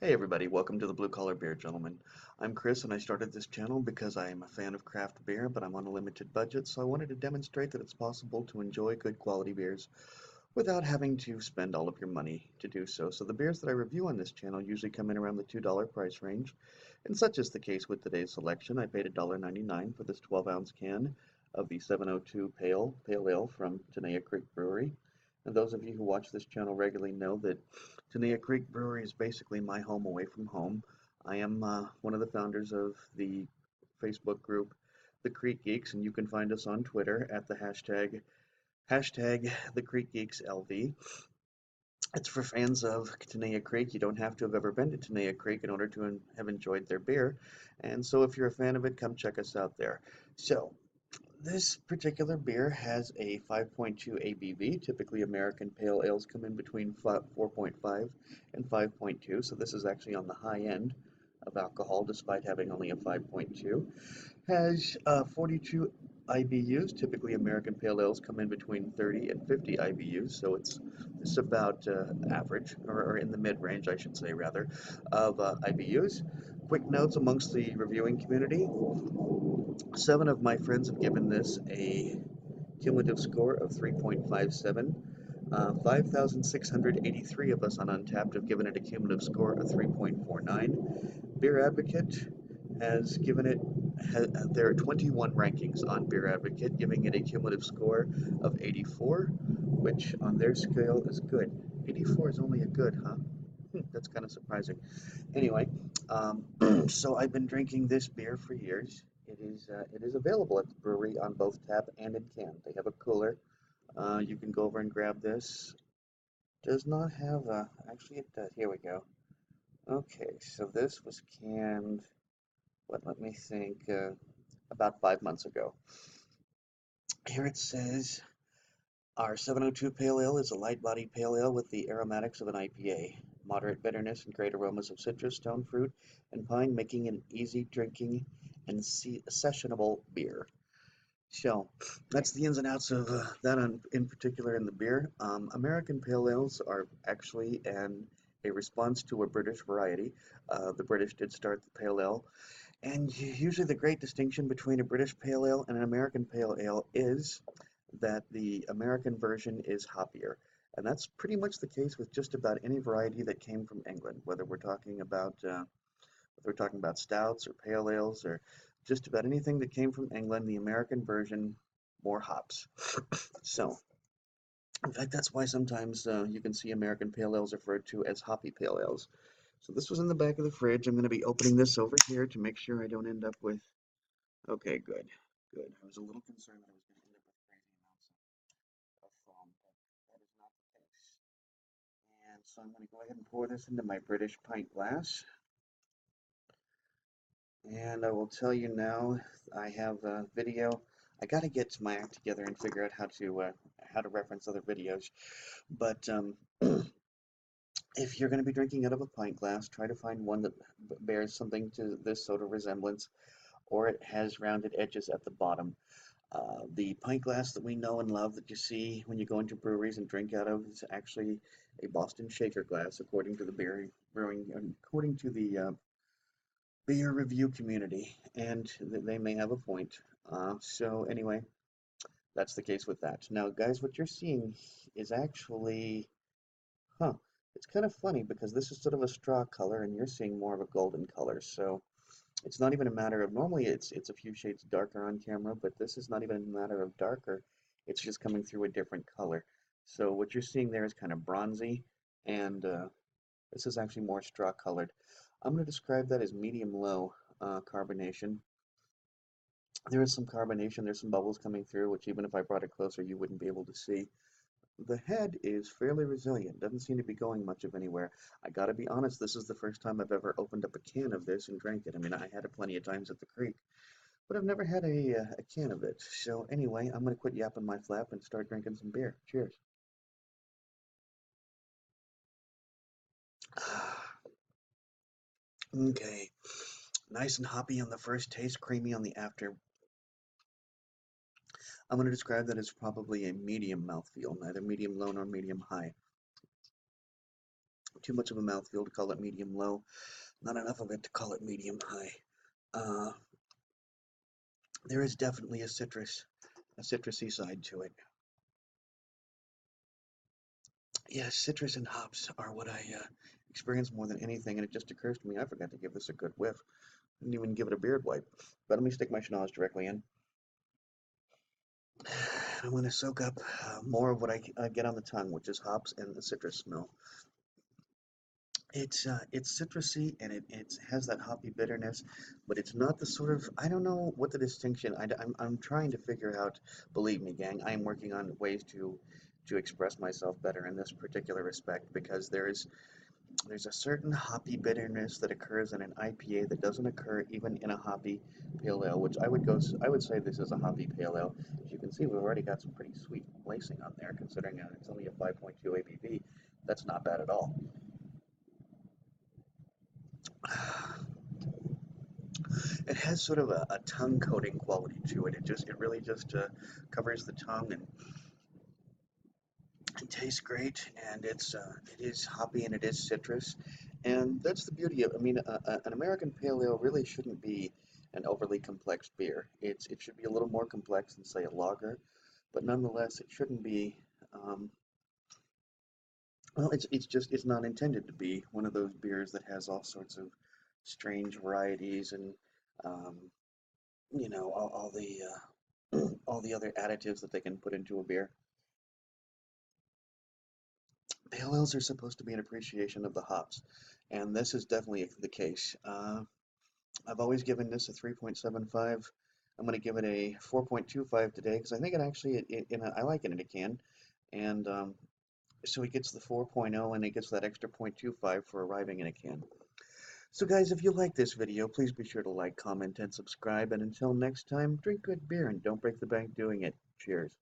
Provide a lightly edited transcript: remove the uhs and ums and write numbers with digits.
Hey everybody, welcome to the Blue Collar Beer Gentleman. I'm Chris and I started this channel because I am a fan of craft beer, but I'm on a limited budget, so I wanted to demonstrate that it's possible to enjoy good quality beers without having to spend all of your money to do so. So the beers that I review on this channel usually come in around the $2 price range, and such is the case with today's selection. I paid $1.99 for this 12-ounce can of the 702 Pale Ale from Tenaya Creek Brewery. And those of you who watch this channel regularly know that Tenaya Creek Brewery is basically my home away from home. I am one of the founders of the Facebook group The Creek Geeks, and you can find us on Twitter at the hashtag The Creek Geeks LV. It's for fans of Tenaya Creek. You don't have to have ever been to Tenaya Creek in order to have enjoyed their beer. And so if you're a fan of it, come check us out there. So this particular beer has a 5.2 ABV. Typically, American Pale Ales come in between 4.5 and 5.2, so this is actually on the high end of alcohol, despite having only a 5.2. Has 42 IBUs. Typically, American Pale Ales come in between 30 and 50 IBUs, so it's about average, or in the mid-range, I should say, rather, of IBUs. Quick notes amongst the reviewing community. 7 of my friends have given this a cumulative score of 3.57. 5,683 of us on Untapped have given it a cumulative score of 3.49. Beer Advocate has given it, there are 21 rankings on Beer Advocate, giving it a cumulative score of 84, which on their scale is good. 84 is only a good, huh? That's kind of surprising. Anyway, so I've been drinking this beer for years. It is available at the brewery on both tap and in can. They have a cooler. You can go over and grab this. Does not have a, actually it does. Here we go. Okay, so this was canned, let me think, about 5 months ago. Here it says, our 702 Pale Ale is a light-bodied pale ale with the aromatics of an IPA, moderate bitterness and great aromas of citrus, stone fruit, and pine, making an easy drinking and sessionable beer. So that's the ins and outs of that in particular in the beer. American Pale Ales are actually a response to a British variety. The British did start the Pale Ale, and usually the great distinction between a British Pale Ale and an American Pale Ale is that the American version is hoppier. And that's pretty much the case with just about any variety that came from England, whether we're talking about stouts or pale ales or just about anything that came from England, the American version, more hops. So, in fact, that's why sometimes you can see American pale ales referred to as hoppy pale ales. So this was in the back of the fridge. I'm going to be opening this over here to make sure I don't end up with. Okay, good, good. I was a little concerned that I was going to end up with crazy amounts of foam, but that is not the case. And so I'm going to go ahead and pour this into my British pint glass. And I will tell you now, I have a video. I got to get my act together and figure out how to reference other videos. But if you're going to be drinking out of a pint glass, try to find one that bears something to this sort of resemblance, or it has rounded edges at the bottom. The pint glass that we know and love that you see when you go into breweries and drink out of is actually a Boston shaker glass, according to the according to the beer review community, and they may have a point. So anyway, that's the case with that. Now, guys, what you're seeing is actually, huh, it's kind of funny because this is sort of a straw color and you're seeing more of a golden color. So it's not even a matter of, normally it's a few shades darker on camera, but this is not even a matter of darker. It's just coming through a different color. So what you're seeing there is kind of bronzy, and this is actually more straw colored. I'm going to describe that as medium low carbonation. There is some carbonation, there's some bubbles coming through, which even if I brought it closer, you wouldn't be able to see. The head is fairly resilient, doesn't seem to be going much of anywhere. I gotta be honest, this is the first time I've ever opened up a can of this and drank it. I mean, I had it plenty of times at the creek, but I've never had a can of it. So anyway, I'm gonna quit yapping my flap and start drinking some beer. Cheers. Okay, nice and hoppy on the first taste, creamy on the after. I'm going to describe that as probably a medium mouthfeel, neither medium low nor medium high. Too much of a mouthfeel to call it medium low, not enough of it to call it medium high. Uh, there is definitely a citrusy side to it. Yeah, citrus and hops are what I experience more than anything, and it just occurs to me I forgot to give this a good whiff. I didn't even give it a beard wipe. But let me stick my schnoz directly in. I'm going to soak up more of what I get on the tongue, which is hops and the citrus smell. It's citrusy and it has that hoppy bitterness, but it's not the sort of, I don't know what the distinction. I'm trying to figure out. Believe me, gang, I am working on ways to express myself better in this particular respect, because there's a certain hoppy bitterness that occurs in an IPA that doesn't occur even in a hoppy pale ale, which I would say this is a hoppy pale ale. As you can see, we've already got some pretty sweet lacing on there, considering it's only a 5.2 ABV. That's not bad at all. It has sort of a tongue coating quality to it. It really just covers the tongue, and it tastes great, and it is hoppy and it is citrus, and that's the beauty of. I mean, an American Pale Ale really shouldn't be an overly complex beer. It should be a little more complex than, say, a lager, but nonetheless, it shouldn't be. Um, well, it's not intended to be one of those beers that has all sorts of strange varieties and um, all the other additives that they can put into a beer. Pale ales are supposed to be an appreciation of the hops, and this is definitely the case. I've always given this a 3.75. I'm going to give it a 4.25 today because I think it actually, I like it in a can, and so it gets the 4.0 and it gets that extra 0.25 for arriving in a can. So guys, if you like this video, please be sure to like, comment, and subscribe, and until next time, drink good beer and don't break the bank doing it. Cheers.